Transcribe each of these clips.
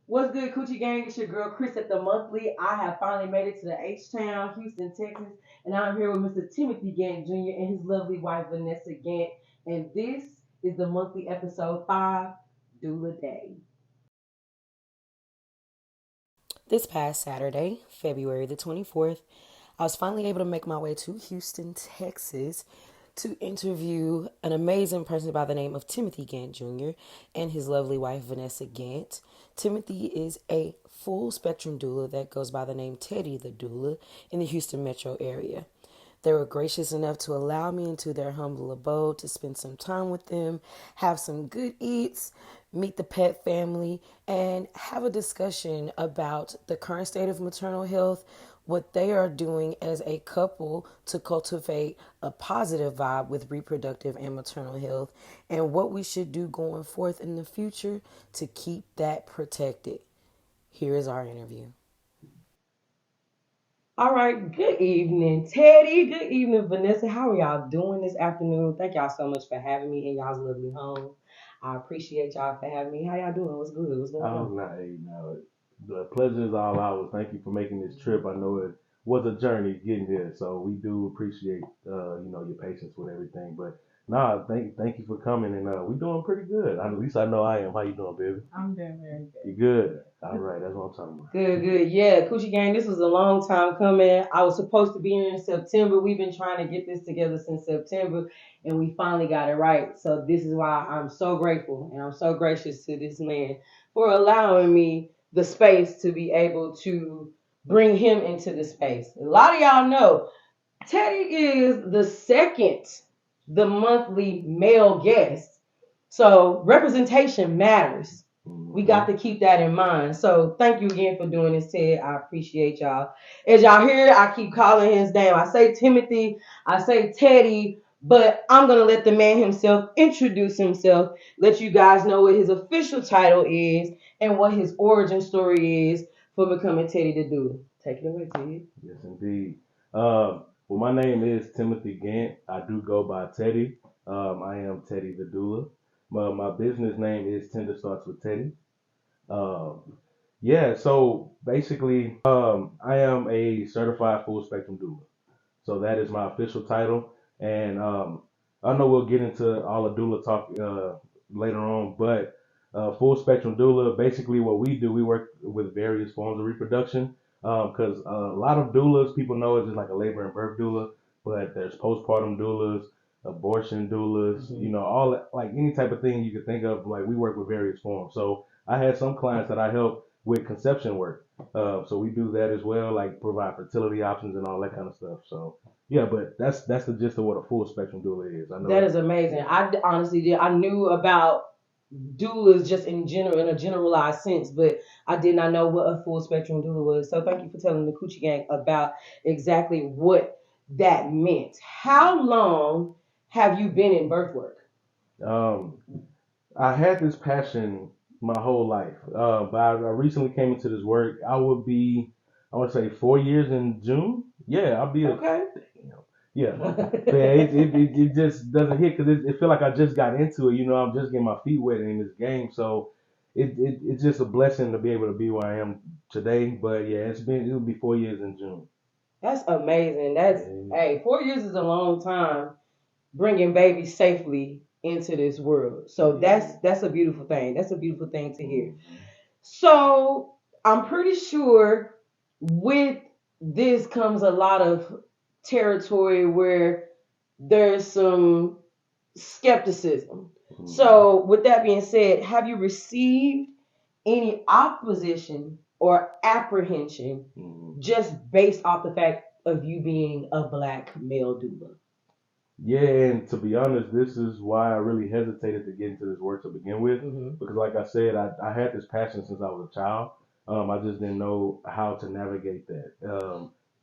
What's good, Coochie Gang? It's your girl Chris at ThaMonthly. I have finally made it to the H-Town, Houston, Texas, and I'm here with Mr. Timothy Gant Jr. and his lovely wife, Vanessa Gant. And this is the monthly episode 5, Doula Daddy. This past Saturday, February the 24th, I was finally able to make my way to Houston, Texas to interview an amazing person by the name of Timothy Gant Jr. and his lovely wife, Vanessa Gant. Timothy is a full spectrum doula that goes by the name Teddy the Doula in the Houston metro area. They were gracious enough to allow me into their humble abode to spend some time with them, have some good eats, meet the pet family, and have a discussion about the current state of maternal health, what they are doing as a couple to cultivate a positive vibe with reproductive and maternal health, and what we should do going forth in the future to keep that protected. Here is our interview. All right, good evening, Teddy. Good evening, Vanessa. How are y'all doing this afternoon? Thank y'all so much for having me in y'all's lovely home. I appreciate y'all for having me. How y'all doing? What's good? What's going Oh, on? no, hey, no. The pleasure is all ours. Thank you for making this trip. I know it was a journey getting here, so we do appreciate your patience with everything. But nah, thank you for coming, and we doing pretty good. At least I know I am. How you doing, baby? I'm doing very You good. good? All right, that's what I'm talking about. Good, good. Yeah, Coochie Gang, this was a long time coming. I was supposed to be here in September. We've been trying to get this together since September, and we finally got it right. So this is why I'm so grateful and I'm so gracious to this man for allowing me the space to be able to bring him into the space. A lot of y'all know Teddy is the monthly male guest. So representation matters. We got Mm-hmm. to keep that in mind. So thank you again for doing this, Ted. I appreciate y'all. As y'all hear, I keep calling his name. I say Timothy, I say Teddy, but I'm gonna let the man himself introduce himself, let you guys know what his official title is and what his origin story is for becoming Teddy the Doodle. Take it away, Ted. Yes, indeed. Well, my name is Timothy Gant. I do go by Teddy. I am Teddy the doula. My business name is Tender Starts with Teddy. Um, Yeah, so basically, I am a certified full spectrum doula. So that is my official title. And I know we'll get into all the doula talk later on, but full spectrum doula, basically what we do, we work with various forms of reproduction. Because a lot of doulas, people know it's just like a labor and birth doula, but there's postpartum doulas, abortion doulas, all like any type of thing you could think of. Like we work with various forms. So I had some clients that I help with conception work. So we do that as well, like provide fertility options and all that kind of stuff. So yeah, but that's the gist of what a full spectrum doula is. I That know. is amazing. I honestly did. I knew about doulas just in general, in a generalized sense, but I did not know what a full spectrum doula was. So thank you for telling the Coochie Gang about exactly what that meant. How long have you been in birth work? Um, I had this passion my whole life, but I recently came into this work. I would say 4 years in June. Yeah, I'll be a, Okay. yeah. But it just doesn't hit because it feel like I just got into it. I'm just getting my feet wet in this game. So it's just a blessing to be able to be where I am today. But yeah, it'll be 4 years in June. That's amazing. That's Yeah. hey, 4 years is a long time bringing babies safely into this world. So that's a beautiful thing. That's a beautiful thing to hear. Mhm. So I'm pretty sure with this comes a lot of territory where there's some skepticism. Mhm. So with that being said, have you received any opposition or apprehension Mhm. just based off the fact of you being a black male doula? Yeah, and to be honest, this is why I really hesitated to get into this work to begin with. Mm-hmm. Because, like I said, I had this passion since I was a child. I just didn't know how to navigate that.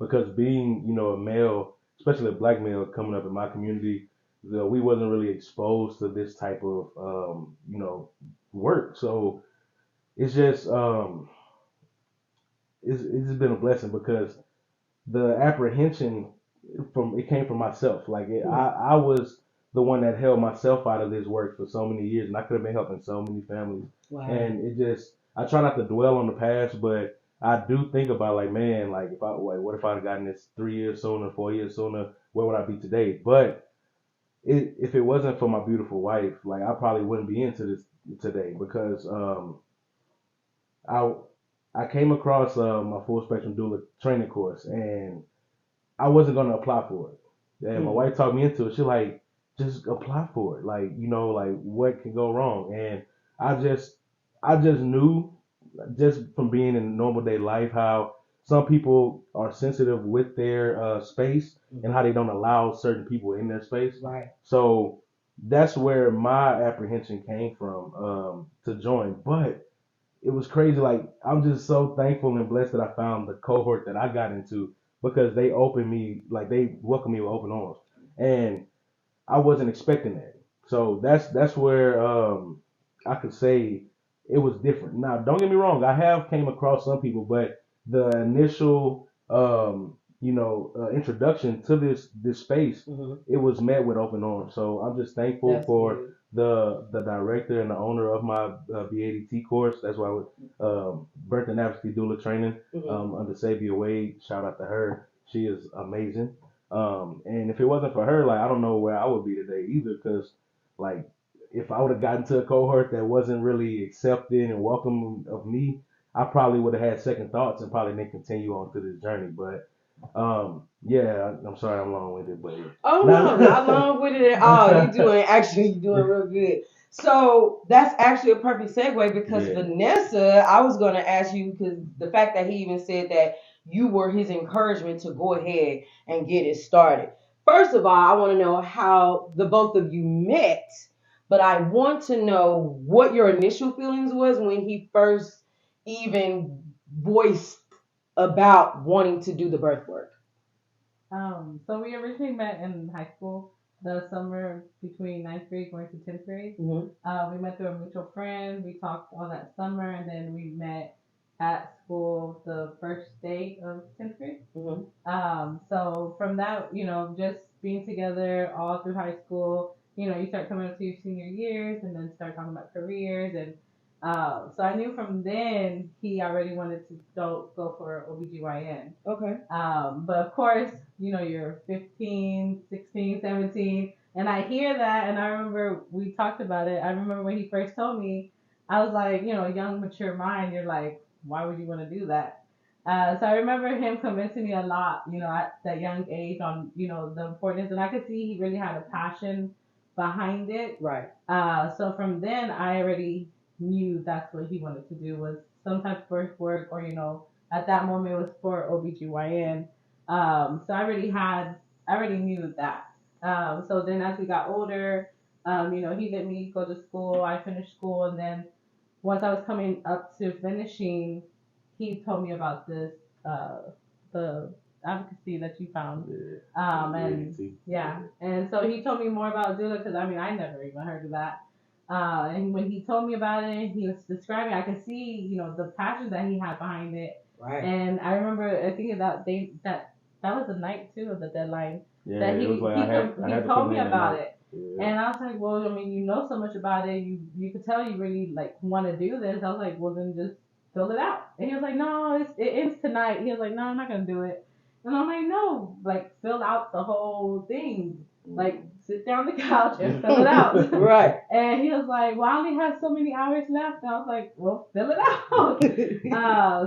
Because being, a male, especially a black male coming up in my community, we wasn't really exposed to this type of, work. So it's just, it's been a blessing because the apprehension from it came from myself. Like I was the one that held myself out of this work for so many years, and I could have been helping so many families. Wow. And it just I try not to dwell on the past, but I do think about like, man, like what if I'd gotten this 3 years sooner, 4 years sooner, where would I be today? But if it wasn't for my beautiful wife, like I probably wouldn't be into this today because I I came across my full spectrum doula training course and I wasn't gonna apply for it. And my wife talked me into it. She like, just apply for it. Like, like what can go wrong? And I just I just knew just from being in normal day life how some people are sensitive with their space and how they don't allow certain people in their space. Right. So that's where my apprehension came from to join. But it was crazy. Like I'm just so thankful and blessed that I found the cohort that I got into because they opened me, like they welcomed me with open arms, and I wasn't expecting that. So that's where I could say it was different. Now, don't get me wrong, I have came across some people, but the initial introduction to this space, it was met with open arms. So I'm just thankful for good. the director and the owner of my BADT course. That's why with Birth and Advocacy Doula Training under Sabia Wade. Shout out to her. She is amazing. And if it wasn't for her, like I don't know where I would be today either, because like if I would have gotten to a cohort that wasn't really accepting and welcoming of me, I probably would have had second thoughts and probably didn't continue on through this journey. But yeah, I'm sorry I'm long winded, but yeah. Oh no, not long with it at all. You're doing real good. So that's actually a perfect segue because Vanessa, I was going to ask you because the fact that he even said that you were his encouragement to go ahead and get it started. First of all, I want to know how the both of you met, but I want to know what your initial feelings was when he first even voiced about wanting to do the birth work. So we originally met in high school, the summer between ninth grade going to 10th grade. We met through a mutual friend. We talked all that summer, and then we met at school the first day of 10th grade. So from that, just being together all through high school, you start coming up to your senior years and then start talking about careers. And so I knew from then he already wanted to go for OBGYN. Okay. But of course, you're 15, 16, 17, and I hear that, and I remember we talked about it. I remember when he first told me, I was like, young, mature mind, you're like, why would you want to do that? So I remember him convincing me a lot, at that young age on, the importance, and I could see he really had a passion behind it. Right. So from then, I already knew that's what he wanted to do was some type of birth work, or at that moment it was for OBGYN. So I already knew that. So then as we got older, he let me go to school. I finished school, and then once I was coming up to finishing, he told me about this the advocacy that you found. And so he told me more about doula because I never even heard of that. And when he told me about it, he was describing, I could see, the passion that he had behind it. Right. And I remember, I think that was the night too of the deadline. Yeah, that he told me about it. Yeah. And I was like, well, you know so much about it. You could tell you really like want to do this. I was like, well, then just fill it out. And he was like, no, it ends tonight. He was like, no, I'm not gonna do it. And I'm like, no, like fill out the whole thing. Like sit down on the couch and fill it out. Right. And he was like, well, I only have so many hours left. And I was like, well, fill it out.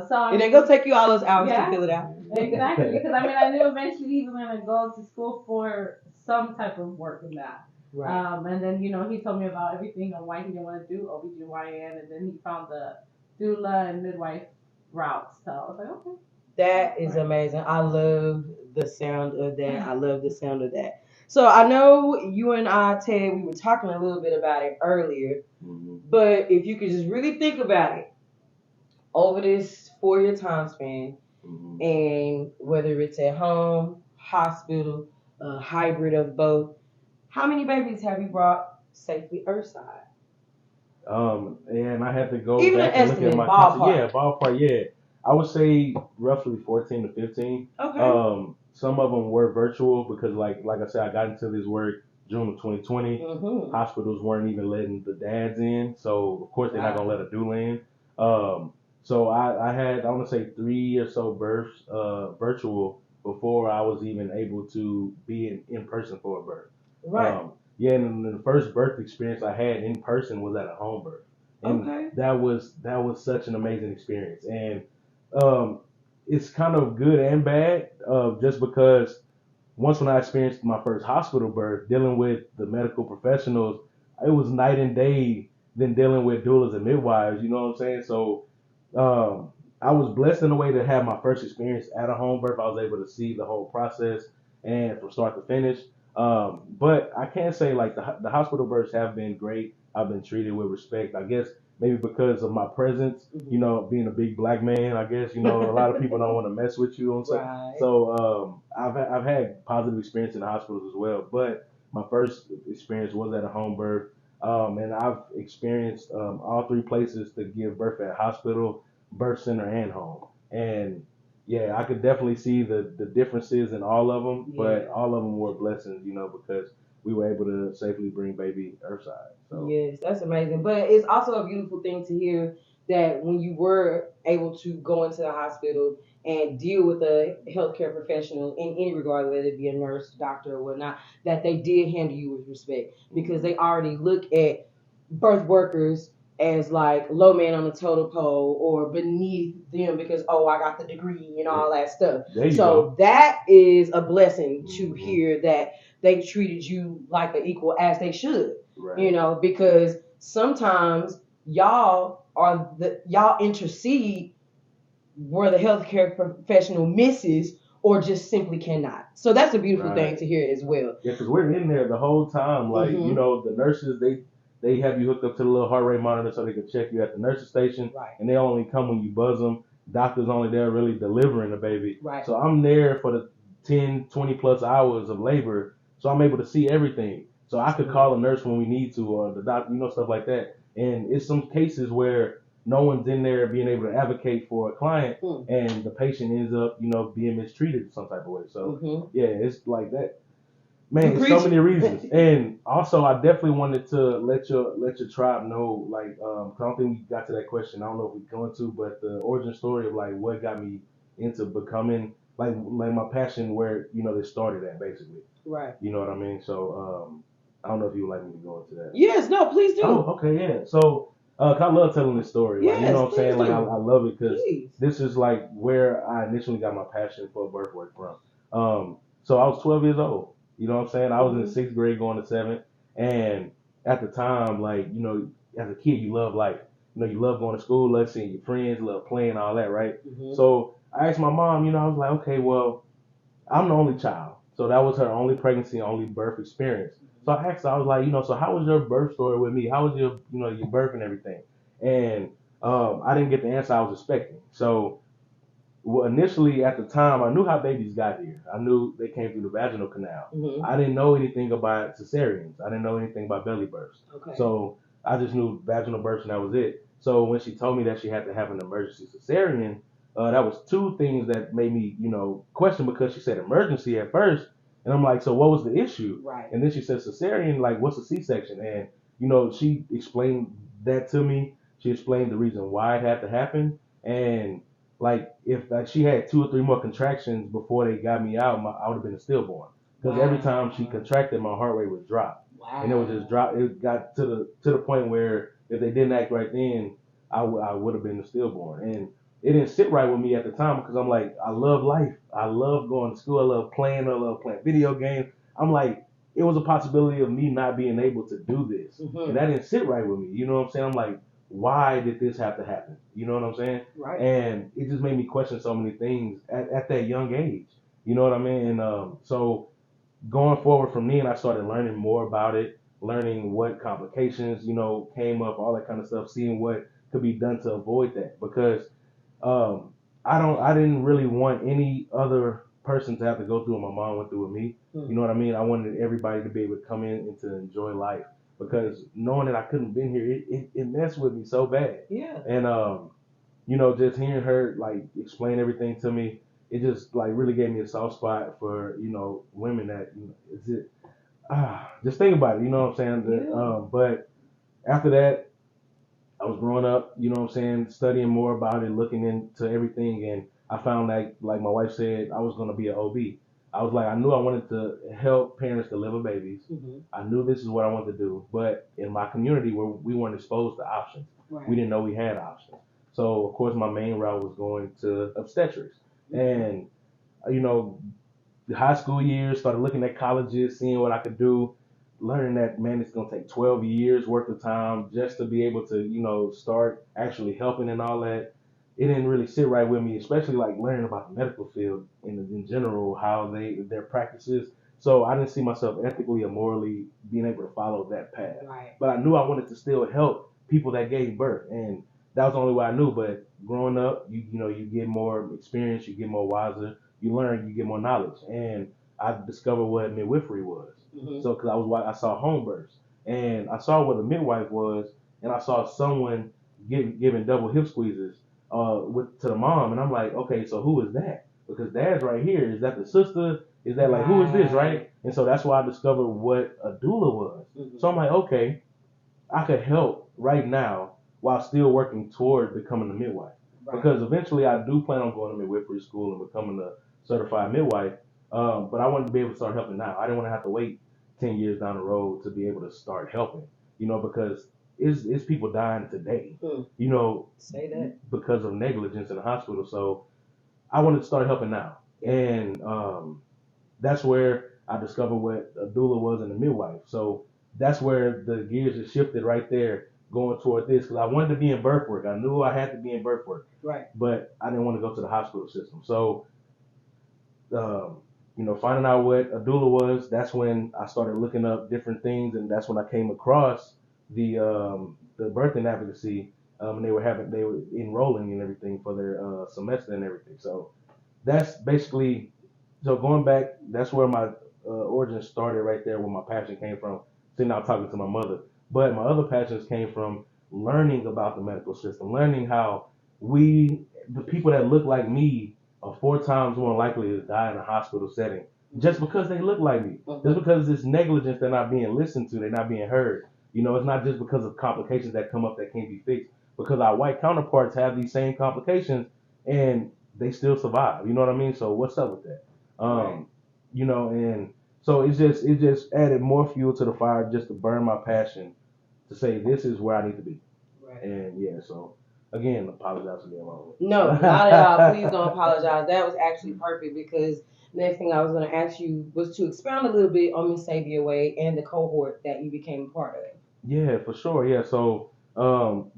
So it ain't gonna take you all those hours to fill it out. Exactly, because I knew eventually he was gonna go to school for some type of work in that. Right. And then he told me about everything on why he didn't want to do OBGYN, and then he found the doula and midwife route. So I was like, okay. That is amazing. I love the sound of that. So I know you and I, Ted, we were talking a little bit about it earlier, but if you could just really think about it over this 4-year time span, and whether it's at home, hospital, hybrid of both, how many babies have you brought safely earthside? And I had to go even back an and look at my ballpark. Yeah, I would say roughly 14 to 15. Okay. Some of them were virtual because, like I said, I got into this work June of 2020. Hospitals weren't even letting the dads in, so of course they're not gonna let a doula in. So I had, I want to say 3 or so births, virtual before I was even able to be in person for a birth. Right. Yeah, and the first birth experience I had in person was at a home birth, and Okay. that was such an amazing experience. And um, it's kind of good and bad, just because once when I experienced my first hospital birth, dealing with the medical professionals, it was night and day than dealing with doulas and midwives. You know what I'm saying? So um, I was blessed in a way to have my first experience at a home birth. I was able to see the whole process and from start to finish. But I can't say like the hospital births have been great. I've been treated with respect. I guess maybe because of my presence, you know, being a big black man. I guess you know a lot of people don't want to mess with you on stuff. Right. So I've had positive experience in the hospitals as well. But my first experience was at a home birth. And I've experienced all three places to give birth at hospital, birth center, and home. And yeah, I could definitely see the differences in all of them, but all of them were blessings, you know, because we were able to safely bring baby earthside. So Yes, that's amazing. But it's also a beautiful thing to hear that when you were able to go into the hospital and deal with a healthcare professional in any regard, whether it be a nurse, doctor, or whatnot, that they did handle you with respect because they already look at birth workers as like low man on the totem pole or beneath them because I got the degree and all that stuff. there you So go. that is a blessing to hear that they treated you like an equal as they should. Right. You know, because sometimes y'all intercede where the healthcare professional misses or just simply cannot. So that's a beautiful thing to hear as well. Yeah, because we're in there the whole time. Like, you know, the nurses, they have you hooked up to the little heart rate monitor so they can check you at the nurse's station. Right. And they only come when you buzz them. Doctor's only there really delivering the baby. Right. So I'm there for the 10, 20 plus hours of labor. So I'm able to see everything. So I could call a nurse when we need to, or the doctor, you know, stuff like that. And it's some cases where no one's in there being able to advocate for a client, and the patient ends up, you know, being mistreated some type of way. So yeah, it's like that. Man, it's so many reasons. And also, I definitely wanted to let your tribe know, like, 'cause I don't think we got to that question. I don't know if we're going to, but the origin story of like what got me into becoming like my passion, where you know they started at basically. Right. You know what I mean? So I don't know if you would like me to go into that. Yes. No. Please do. Oh, okay, yeah. So, 'cause I love telling this story. Like, you know what I'm saying? Like, I love it because this is like where I initially got my passion for birth work from. So I was 12 years old. You know what I'm saying? I was in 6th grade going to 7th. And at the time, like, you know, as a kid, you love life. You know, you love going to school, love seeing your friends, love playing, all that, right? So I asked my mom, you know, I was like, okay, well, I'm the only child. So that was her only pregnancy, only birth experience. So I asked her, I was like, you know, so how was your birth story with me? How was your, you know, your birth and everything? And I didn't get the answer I was expecting. So initially at the time, I knew how babies got here. I knew they came through the vaginal canal. I didn't know anything about cesareans. I didn't know anything about belly births. Okay. So I just knew vaginal births and that was it. So when she told me that she had to have an emergency cesarean, that was two things that made me, you know, question, because she said emergency at first. And I'm like, so what was the issue? Right. And then she said cesarean, like what's a C-section? And, you know, she explained that to me. She explained the reason why it had to happen. And like if like, she had 2 or 3 more contractions before they got me out, I would have been a stillborn. Because every time she contracted, my heart rate would drop. Wow. And it would just drop. It got to the point where if they didn't act right then, I would have been a stillborn. And it didn't sit right with me at the time because I'm like, I love life. I love going to school. I love playing. I love playing video games. I'm like, it was a possibility of me not being able to do this. And that didn't sit right with me. You know what I'm saying? I'm like, why did this have to happen? You know what I'm saying? Right. And it just made me question so many things at that young age. You know what I mean? And so going forward from then, I started learning more about it, learning what complications, you know, came up, all that kind of stuff, seeing what could be done to avoid that. Because I didn't really want any other person to have to go through what my mom went through with me. You know what I mean? I wanted everybody to be able to come in and to enjoy life, because knowing that I couldn't been here, it messed with me so bad. Yeah. And you know, just hearing her like explain everything to me, it just like really gave me a soft spot for, you know, women that, you know, is it just think about it, you know what I'm saying? Yeah. But after that, I was growing up, you know what I'm saying, studying more about it, looking into everything, and I found that, like my wife said, I was going to be an OB. I was like, I knew I wanted to help parents deliver babies. Mm-hmm. I knew this is what I wanted to do, but in my community where we weren't exposed to options, right. We didn't know we had options. So, of course, my main route was going to obstetrics. Mm-hmm. And, you know, the high school years, started looking at colleges, seeing what I could do, learning that, man, it's going to take 12 years worth of time just to be able to, you know, start actually helping and all that. It didn't really sit right with me, especially like learning about the medical field in general, how their practices. So I didn't see myself ethically or morally being able to follow that path. Right. But I knew I wanted to still help people that gave birth, and that was the only way I knew. But growing up, you know, you get more experience, you get more wiser, you learn, you get more knowledge, and I discovered what midwifery was. Mm-hmm. So, because I saw home births, and I saw what a midwife was, and I saw someone giving double hip squeezes to the mom, and I'm like, okay, so who is that? Because dad's right here. Is that the sister? Is that like, who is this, right? And so that's why I discovered what a doula was. Mm-hmm. So I'm like, okay, I could help right now while still working toward becoming a midwife. Right. Because eventually I do plan on going to midwifery school and becoming a certified midwife. But I wanted to be able to start helping now. I didn't want to have to wait 10 years down the road to be able to start helping, you know, because it's people dying today, you know, say that, because of negligence in the hospital. So I wanted to start helping now. And that's where I discovered what a doula was and a midwife. So that's where the gears just shifted right there, going toward this, because I wanted to be in birth work. I knew I had to be in birth work, right? But I didn't want to go to the hospital system. So, you know, finding out what a doula was, that's when I started looking up different things, and that's when I came across the birthing advocacy. They were enrolling and everything for their semester and everything. So that's basically, so going back, that's where my origin started right there, where my passion came from, sitting out talking to my mother. But my other passions came from learning about the medical system, learning how the people that look like me, are 4 times more likely to die in a hospital setting just because they look like me. Mm-hmm. Just because it's negligence, they're not being listened to, they're not being heard. You know, it's not just because of complications that come up that can't be fixed, because our white counterparts have these same complications and they still survive. You know what I mean? So what's up with that? Right. You know, and so it just added more fuel to the fire just to burn my passion to say this is where I need to be. Right. And yeah, so again, apologize for being wrong. No, not at all. Please don't apologize. That was actually perfect, because next thing I was going to ask you was to expound a little bit on Miss Xavier Wade and the cohort that you became a part of. Yeah, for sure. Yeah, so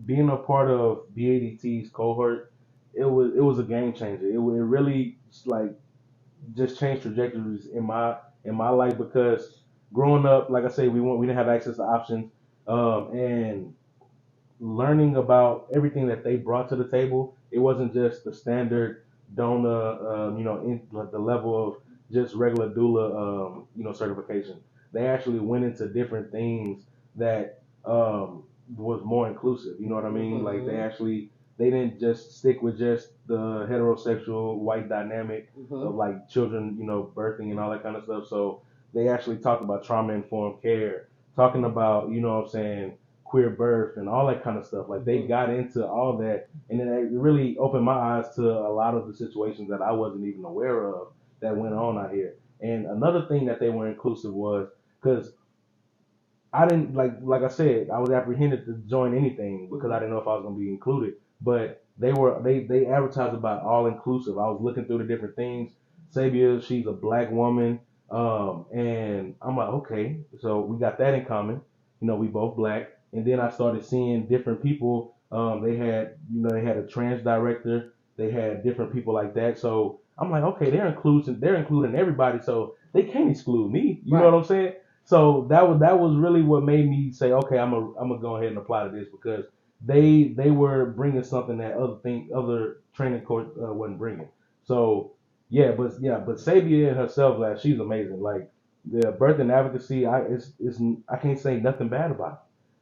being a part of BADT's cohort, it was a game changer. It really like just changed trajectories in my life, because growing up, like I say, we didn't have access to options, and learning about everything that they brought to the table. It wasn't just the standard donor, you know, in like the level of just regular doula, you know, certification. They actually went into different things that was more inclusive. You know what I mean? Mm-hmm. Like they didn't just stick with just the heterosexual white dynamic of like children, you know, birthing and all that kind of stuff. So they actually talked about trauma informed care, talking about, you know what I'm saying, queer birth and all that kind of stuff. Like they got into all that, and then it really opened my eyes to a lot of the situations that I wasn't even aware of that went on out here. And another thing that they were inclusive was, because I didn't like I said, I was apprehended to join anything because I didn't know if I was gonna be included. But they advertised about all inclusive. I was looking through the different things. Sabia, she's a black woman, and I'm like, okay, so we got that in common. You know, we both black. And then I started seeing different people. They had a trans director. They had different people like that. So I'm like, okay, they're including everybody. So they can't exclude me. You know what I'm saying? So that was really what made me say, okay, I'm gonna go ahead and apply to this, because they were bringing something that other training course wasn't bringing. So but Sabia herself, like, she's amazing. Like the birth and advocacy, I can't say nothing bad about it.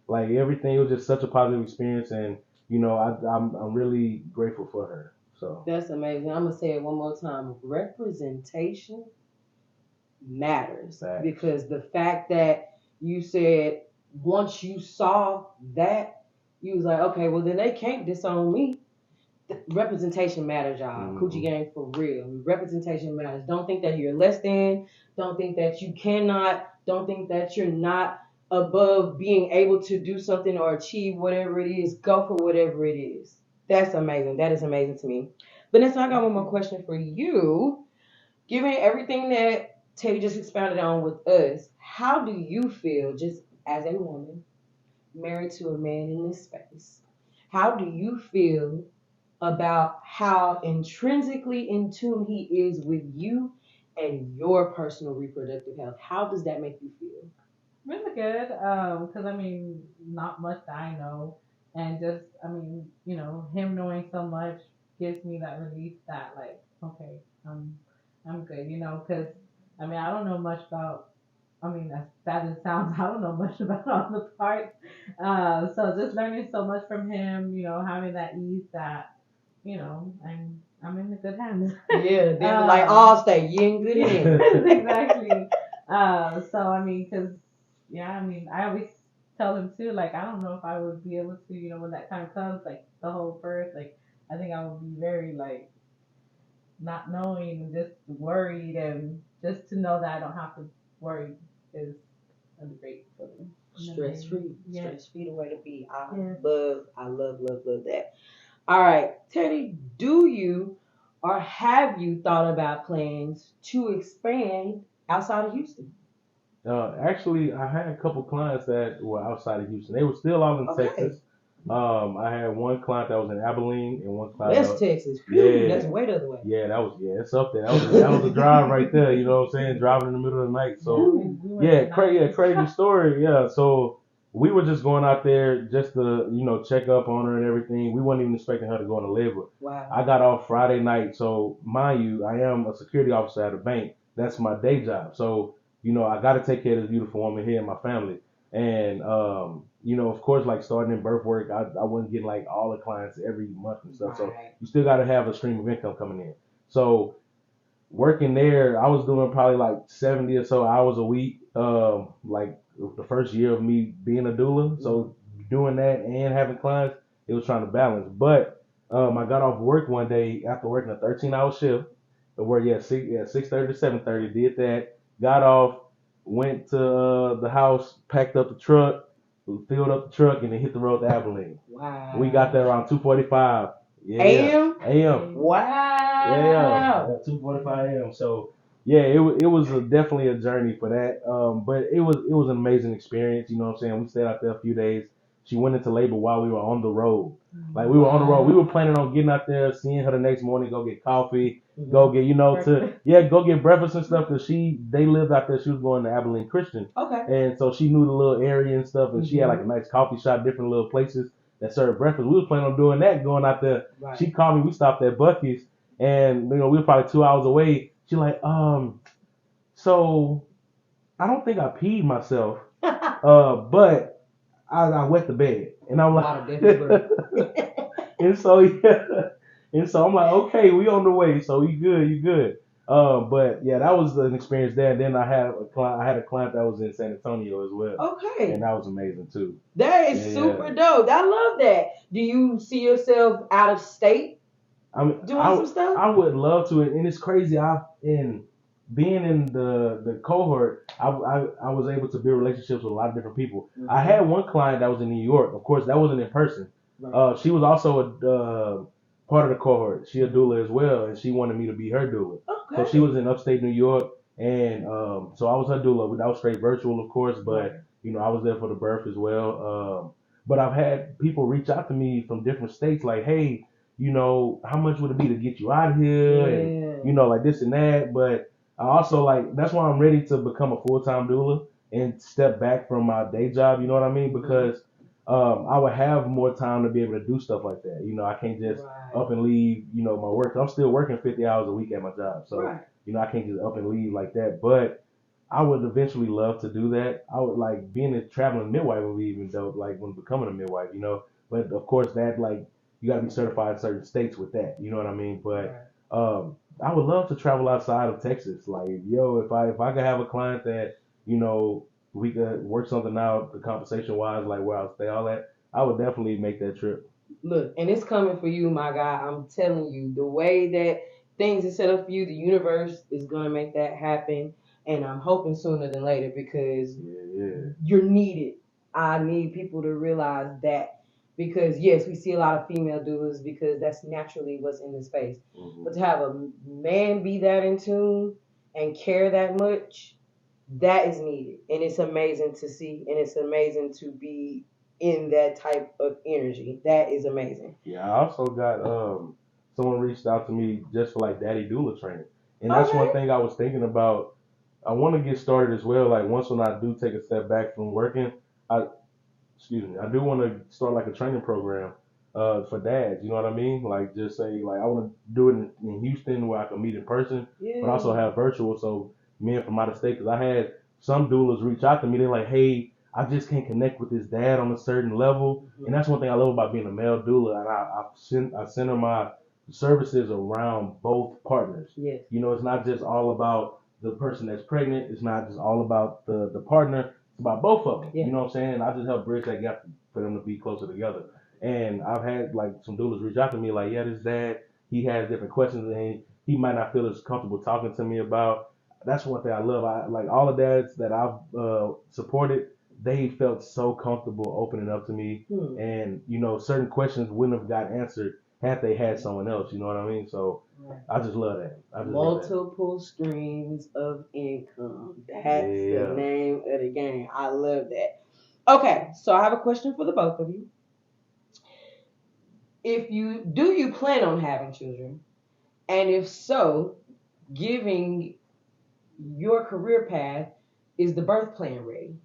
Like everything was just such a positive experience, and you know I'm really grateful for her. So that's amazing. I'm gonna say it one more time. Representation matters. Exactly. Because the fact that you said once you saw that, you was like, okay, well then they can't disown me. Representation matters, y'all. CucciGang for real. Representation matters. Don't think that you're less than. Don't think that you cannot. Don't think that you're not above being able to do something or achieve whatever it is. Go for whatever it is. That's amazing. That is amazing to me. Vanessa, I got one more question for you. Given everything that Teddy just expounded on with us, how do you feel just as a woman married to a man in this space? How do you feel about how intrinsically in tune he is with you and your personal reproductive health? How does that make you feel? Really good. Because I mean, not much that I know, and just I mean, him knowing so much gives me that relief that like, okay, I'm good. Because I mean, I don't know much about. I mean, as bad as it sounds, I don't know much about all the parts. So just learning so much from him, having that ease that, I'm in the good hands. Yeah, they're like all stay you in good hands. Exactly. So I mean, because yeah, I mean, I always tell him too, like I don't know if I would be able to, when that time comes, like the whole birth, like I think I would be very like not knowing and just worried, and just to know that I don't have to worry is a great feeling. Stress free. Yeah. Stress free the way to be. I Yeah. love that. All right, Teddy, do you or have you thought about plans to expand outside of Houston? Actually, I had a couple clients that were outside of Houston. They were still all in Okay. Texas. I had one client that was in Abilene and one client West Texas. Whew, that's way the other way. Yeah, it's up there. That was a drive right there. You know what I'm saying? Driving in the middle of the night. So crazy story. Yeah, so we were just going out there just to check up on her and everything. We weren't even expecting her to go on a labor. Wow. I got off Friday night, so mind you, I am a security officer at a bank. That's my day job. So I got to take care of this beautiful woman here and my family. And of course, like starting in birth work, I wasn't getting like all the clients every month and stuff. So you still got to have a stream of income coming in. So working there, I was doing probably like 70 or so hours a week. Like the first year of me being a doula. So doing that and having clients, it was trying to balance. But I got off work one day after working a 13-hour shift. Where 6:30 to 7:30. Did that. Got off. Went to the house. Packed up the truck. Filled up the truck and then hit the road to Abilene. Wow. We got there around 2:45. Yeah. AM. Wow. Yeah. 2:45 a.m. So yeah, it was definitely a journey for that. But it was an amazing experience. You know what I'm saying? We stayed out there a few days. She went into labor while we were on the road. Like we were on the road. We were planning on getting out there, seeing her the next morning, go get coffee, go get go get breakfast and stuff. Cause they lived out there. She was going to Abilene Christian. Okay. And so she knew the little area and stuff, and she had like a nice coffee shop, different little places that served breakfast. We was planning on doing that, going out there. Right. She called me. We stopped at Buc-ee's, and we were probably 2 hours away. She like, so I don't think I peed myself, but I wet the bed, and I'm like, and so I'm like, okay, we on the way, so you good. But yeah, that was an experience there. And then I had a client that was in San Antonio as well. Okay. And that was amazing too. That is super dope. I love that. Do you see yourself out of state? Doing some stuff? I would love to, and it's crazy. Being in the cohort, I was able to build relationships with a lot of different people. Mm-hmm. I had one client that was in New York. Of course, that wasn't in person. Right. She was also a part of the cohort. She a doula as well, and she wanted me to be her doula. Okay. So she was in upstate New York, and so I was her doula. That was straight virtual, of course, but I was there for the birth as well. But I've had people reach out to me from different states, like, hey, how much would it be to get you out of here, and like this and that. But I also that's why I'm ready to become a full-time doula and step back from my day job. You know what I mean? Because I would have more time to be able to do stuff like that. I can't just up and leave, my work. I'm still working 50 hours a week at my job. So, I can't just up and leave like that. But I would eventually love to do that. I would like being a traveling midwife would be even dope, like when becoming a midwife, But of course that you gotta be certified in certain states with that. You know what I mean? But I would love to travel outside of Texas. Like, if I could have a client that, we could work something out, the compensation wise, like where I'll stay, all that, I would definitely make that trip. Look, and it's coming for you, my guy. I'm telling you, the way that things are set up for you, the universe is gonna make that happen. And I'm hoping sooner than later because you're needed. I need people to realize that because yes, we see a lot of female doulas because that's naturally what's in the space. Mm-hmm. But to have a man be that in tune and care that much, that is needed, and it's amazing to see, and it's amazing to be in that type of energy. That is amazing. Yeah, I also got someone reached out to me just for like daddy doula training, and that's one thing I was thinking about. I want to get started as well. Like once when I do take a step back from working, I I do want to start like a training program for dads. You know what I mean? Like just say like I want to do it in Houston where I can meet in person, but also have virtual. So men from out of state, because I had some doulas reach out to me. They're like, hey, I just can't connect with this dad on a certain level, and that's one thing I love about being a male doula. And I center my services around both partners. Yes. You know, it's not just all about the person that's pregnant. It's not just all about the partner. It's about both of them. Yeah. You know what I'm saying? I just help bridge that gap for them to be closer together. And I've had like some doulas reach out to me like, yeah, this dad, he has different questions and he might not feel as comfortable talking to me about. That's one thing I love. I like all the dads that I've supported. They felt so comfortable opening up to me, and you know, certain questions wouldn't have got answered had they had someone else. You know what I mean? So I just love that. Multiple streams of income. That's the name of the game. I love that. Okay, so I have a question for the both of you. Do you plan on having children? And if so, giving your career path, is the birth plan ready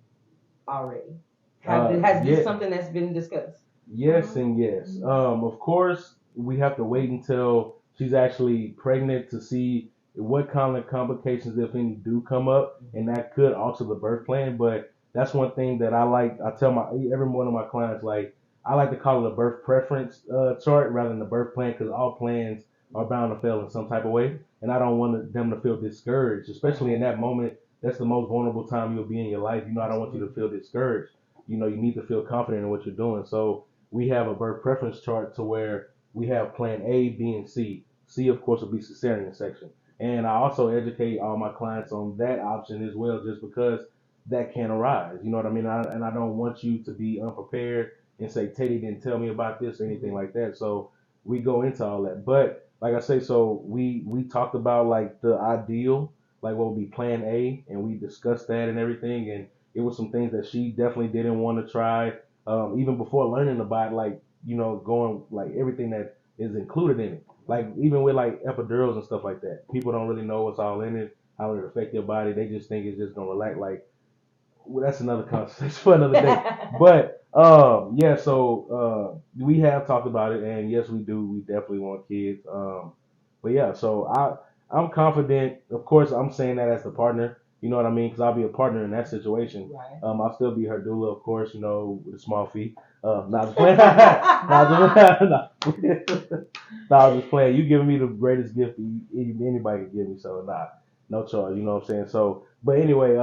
already? Has this something that's been discussed? Yes and yes. Of course, we have to wait until she's actually pregnant to see what kind of complications, if any, do come up, and that could alter the birth plan. But that's one thing that I like. I tell every one of my clients, like I like to call it a birth preference chart rather than the birth plan, because all plans are bound to fail in some type of way, and I don't want them to feel discouraged, especially in that moment. That's the most vulnerable time you'll be in your life. You know, I don't want you to feel discouraged. You know, you need to feel confident in what you're doing. So we have a birth preference chart to where we have plan A, B, and C. C, of course, will be cesarean section. And I also educate all my clients on that option as well, just because that can arise. You know what I mean? And I don't want you to be unprepared and say, Teddy didn't tell me about this or anything like that. So we go into all that. But like I say, so we talked about like the ideal, like what would be plan A, and we discussed that and everything. And it was some things that she definitely didn't want to try. Even before learning about like, you know, going like everything that is included in it. Like even with like epidurals and stuff like that. People don't really know what's all in it, how it affect your body. They just think it's just gonna relax. Like, well, that's another conversation for another day. But yeah, so we have talked about it, and yes, we do. We definitely want kids. But yeah, so I'm confident. Of course, I'm saying that as the partner. You know what I mean? Because I'll be a partner in that situation. Right. I'll still be her doula, of course. You know, with a small fee. Not just playing. Not just playing. You giving me the greatest gift anybody could give me. So no charge. You know what I'm saying? So, but anyway,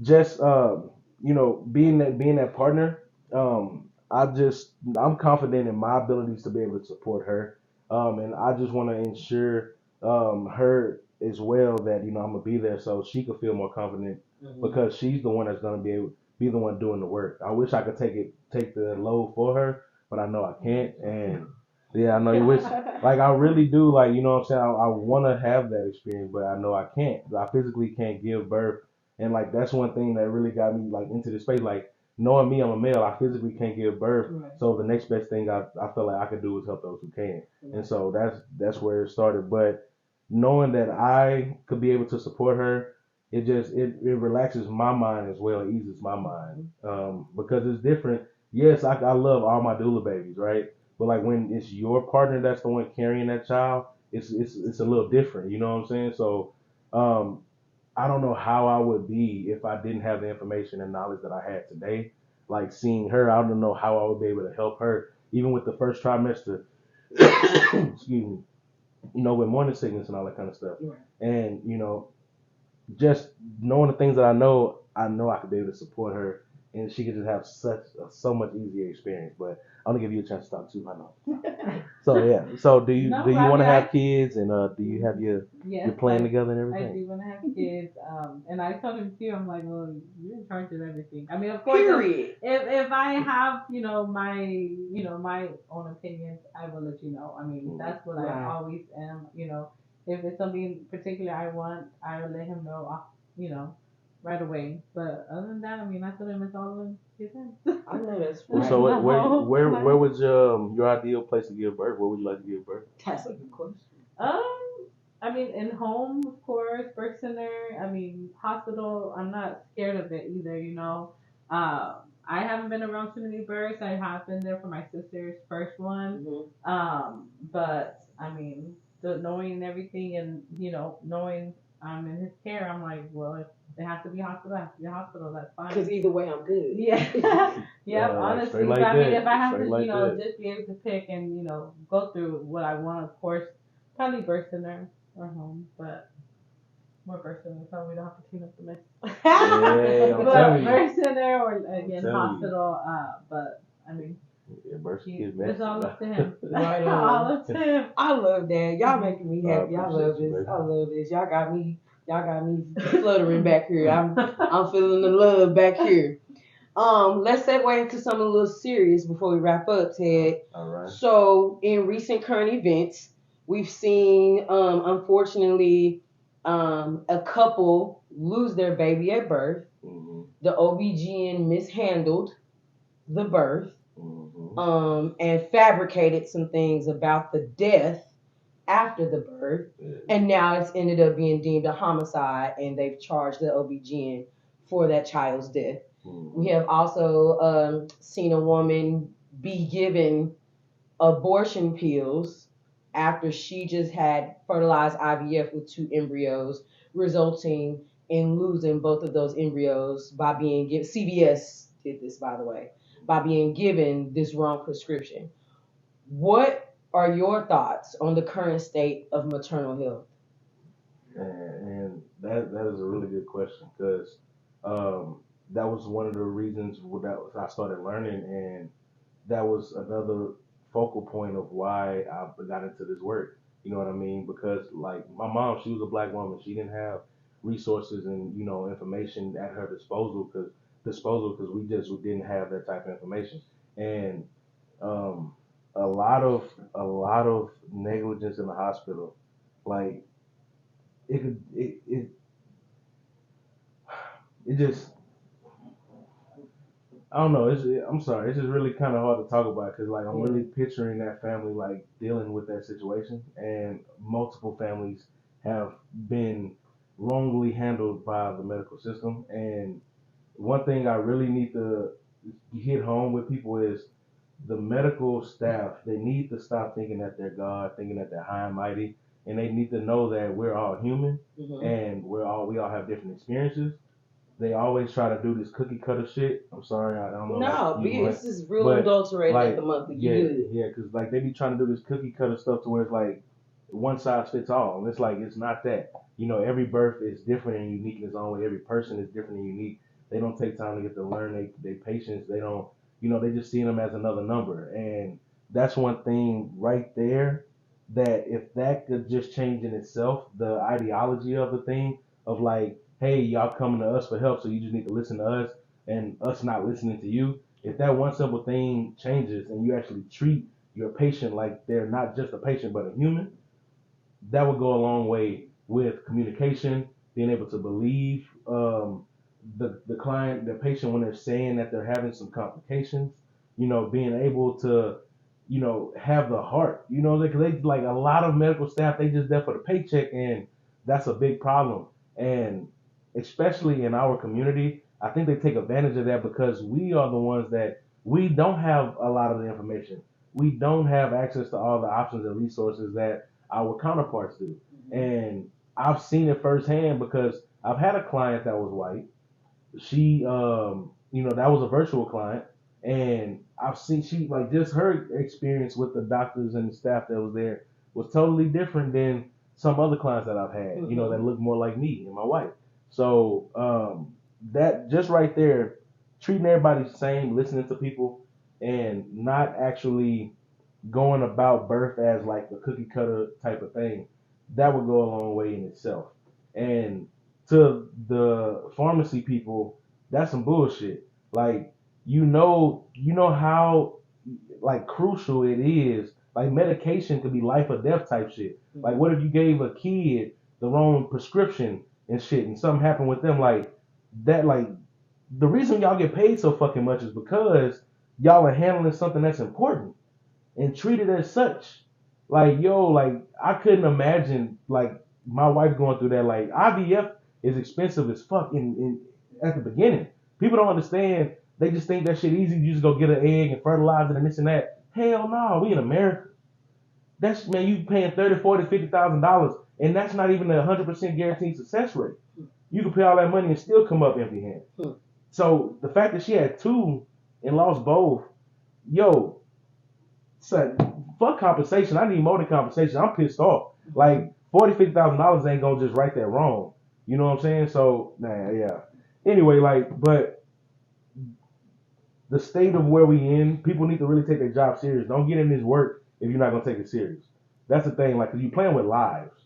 just you know, being that partner, I'm confident in my abilities to be able to support her, and I just want to ensure her as well that you know I'm gonna be there so she can feel more confident because she's the one that's gonna be the one doing the work. I wish I could take the load for her, but I know I can't. And yeah, I know you wish like I really do, like you know what I'm saying. I want to have that experience, but I know I can't. I physically can't give birth. And like that's one thing that really got me like into this space. Like knowing me, I'm a male. I physically can't give birth. Right. So the next best thing I feel like I could do is help those who can. Right. And so that's where it started. But knowing that I could be able to support her, it relaxes my mind as well. It eases my mind because it's different. Yes, I love all my doula babies, right? But like when it's your partner that's the one carrying that child, it's a little different. You know what I'm saying? So. I don't know how I would be if I didn't have the information and knowledge that I had today. Like seeing her, I don't know how I would be able to help her, even with the first trimester. Excuse me. You know, with morning sickness and all that kind of stuff. Right. And you know, just knowing the things that I know I could be able to support her and she could just have so much easier experience. But I want to give you a chance to talk too. I know. So yeah. So do you want to have kids, and do you have your plan together and everything? I do want to have kids. And I told him too. I'm like, well, you're in charge of everything. I mean, of course, if I have my own opinions, I will let you know. I mean, that's what I always am. If it's something particular I want, I will let him know. Right away. But other than that, I mean, I told him it's all in his hands. I know that's right. Well, so where was your ideal place to give birth? Where would you like to give birth? That's a good question. I mean, in home, of course, birth center. I mean, hospital. I'm not scared of it either. I haven't been around too many births. I have been there for my sister's first one. Mm-hmm. But I mean, knowing everything and knowing I'm in his care, I'm like, well, if it has to be hospital, it has to be hospital. That's fine. Because either way, I'm good. Yeah. Yeah. Honestly, like I mean, if I have to, just be able to pick and go through what I want, of course, probably birth center or home, but more birth center so we don't have to clean up the mess. Yeah, but birth center or again hospital. But I mean. Yeah, it's all up to him. Right on. All up to him. I love that. Y'all making me happy. I love this. I love this. Y'all got me fluttering back here. I'm feeling the love back here. Let's segue into something a little serious before we wrap up, Ted. All right. So in recent current events, we've seen unfortunately a couple lose their baby at birth. Mm-hmm. The OBGYN mishandled the birth. Mm-hmm. And fabricated some things about the death after the birth, and now it's ended up being deemed a homicide, and they've charged the OBGYN for that child's death. Mm-hmm. We have also seen a woman be given abortion pills after she just had fertilized IVF with 2 embryos, resulting in losing both of those embryos by being given. CVS did this, by the way, by being given this wrong prescription. What are your thoughts on the current state of maternal health? And that is a really good question, because that was one of the reasons that I started learning, and that was another focal point of why I got into this work. You know what I mean? Because like my mom, she was a black woman. She didn't have resources and information at her disposal because we just didn't have that type of information. And a lot of negligence in the hospital, like it just, I don't know. I'm sorry. It's just really kind of hard to talk about because like I'm really picturing that family like dealing with that situation, and multiple families have been wrongly handled by the medical system. And one thing I really need to hit home with people is the medical staff. They need to stop thinking that they're God, thinking that they're high and mighty, and they need to know that we're all human, mm-hmm. and we all have different experiences. They always try to do this cookie cutter shit. I'm sorry, I don't know. No, this is real adulterated at the monthly. Yeah, because like they be trying to do this cookie cutter stuff to where it's like one size fits all, and it's like it's not that. Every birth is different and unique in its own way. Every person is different and unique. They don't take time to get to learn their patients. They don't, they just see them as another number, and that's one thing right there. That if that could just change in itself, the ideology of the thing of like, hey, y'all coming to us for help, so you just need to listen to us, and us not listening to you. If that one simple thing changes and you actually treat your patient like they're not just a patient but a human, that would go a long way with communication, being able to believe the client, the patient when they're saying that they're having some complications, being able to, have the heart, because they like a lot of medical staff, they just there for the paycheck, and that's a big problem. And especially in our community, I think they take advantage of that because we are the ones that we don't have a lot of the information. We don't have access to all the options and resources that our counterparts do. Mm-hmm. And I've seen it firsthand because I've had a client that was white. She, that was a virtual client. And I've seen just her experience with the doctors and the staff that was there was totally different than some other clients that I've had, mm-hmm. That look more like me and my wife. So that just right there treating everybody the same, listening to people, and not actually going about birth as like a cookie cutter type of thing, that would go a long way in itself. And to the pharmacy people, that's some bullshit. Like you know how like crucial it is. Like medication could be life or death type shit. Like what if you gave a kid the wrong prescription and shit, and something happened with them? Like that, like the reason y'all get paid so fucking much is because y'all are handling something that's important and treat it as such. Like, yo, like I couldn't imagine like my wife going through that. Like IVF is expensive as fuck in at the beginning. People don't understand. They just think that shit easy. You just go get an egg and fertilize it and this and that. Hell no, we in America. That's man, you paying $30, $40, $50,000, and that's not even a 100% guaranteed success rate. You can pay all that money and still come up empty-handed. So the fact that she had two and lost both, yo, son, fuck compensation. I need more than compensation. I'm pissed off. Like $40,000, $50,000 ain't gonna just right that wrong. You know what I'm saying? So, man, yeah. Anyway, like, but the state of where we in, people need to really take their job serious. Don't get in this work if you're not gonna take it serious. That's the thing. Like, 'cause you playing with lives.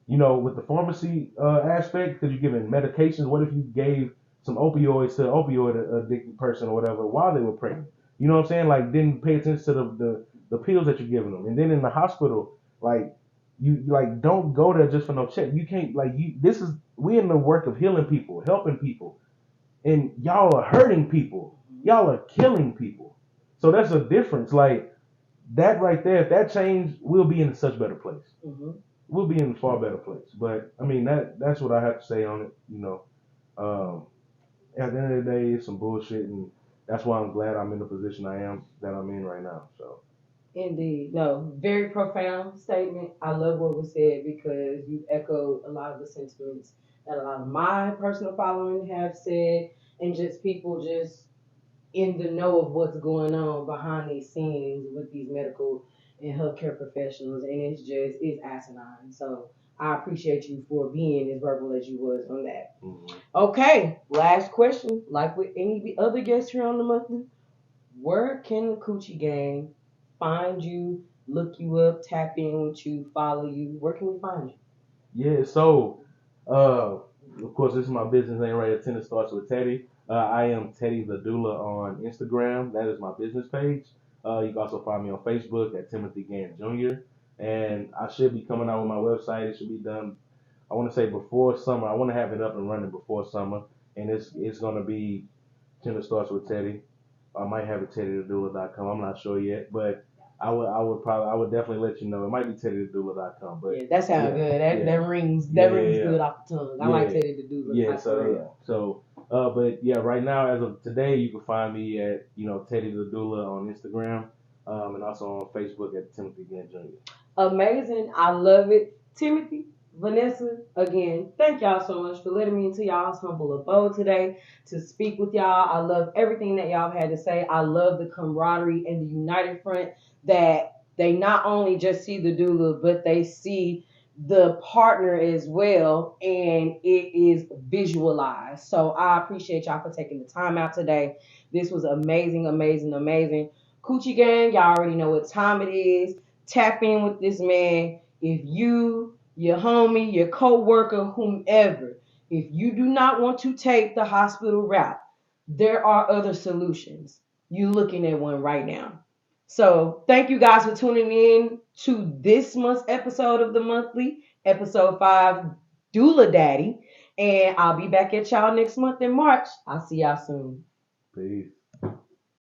You know, with the pharmacy aspect, because you're giving medications. What if you gave some opioids to an opioid addicted person or whatever while they were pregnant? You know what I'm saying? Like, didn't pay attention to the pills that you're giving them. And then in the hospital, like, you like don't go there just for no check. You can't like you. This is we in the work of healing people, helping people, and y'all are hurting people. Y'all are killing people. So that's a difference. Like that right there. If that changed, we'll be in such better place. We'll be in a far better place. But I mean that's what I have to say on it. You know, at the end of the day, it's some bullshit, and that's why I'm glad I'm in the position that I'm in right now. So. Indeed. No, very profound statement. I love what was said because you echoed a lot of the sentiments that a lot of my personal following have said, and just people just in the know of what's going on behind these scenes with these medical and healthcare professionals, and it's asinine. So I appreciate you for being as verbal as you was on that. Okay, last question. Like with any other guests here on the monthly, where can the Coochie Gang find you, look you up, tap in with you, follow you? Where can we find you? Yeah, so of course this is my business name right. Attendance starts with Teddy. I am Teddy the Doula on Instagram. That is my business page. You can also find me on Facebook at Timothy Gant Jr. And I should be coming out with my website. It should be done, I want to say before summer. I want to have it up and running before summer. And it's going to be Attendance starts with Teddy. I might have it teddythedoula.com. I'm not sure yet, but I would definitely let you know. It might be teddythedoula.com, but yeah, that sounds good. That rings good off the tongue. I like Teddy the Doula. Yeah, but yeah, right now as of today, you can find me at Teddy the Doula on Instagram, and also on Facebook at Timothy Gant Jr. Amazing. I love it. Timothy, Vanessa, again, thank y'all so much for letting me into y'all's humble abode today to speak with y'all. I love everything that y'all had to say. I love the camaraderie and the united front that they not only just see the doula, but they see the partner as well, and it is visualized. So I appreciate y'all for taking the time out today. This was amazing, amazing, amazing. Coochie Gang, y'all already know what time it is. Tap in with this man. If you, your homie, your co-worker, whomever, if you do not want to take the hospital route, there are other solutions. You're looking at one right now. So thank you guys for tuning in to this month's episode of the monthly, episode 5, Doula Daddy. And I'll be back at y'all next month in March. I'll see y'all soon. Peace.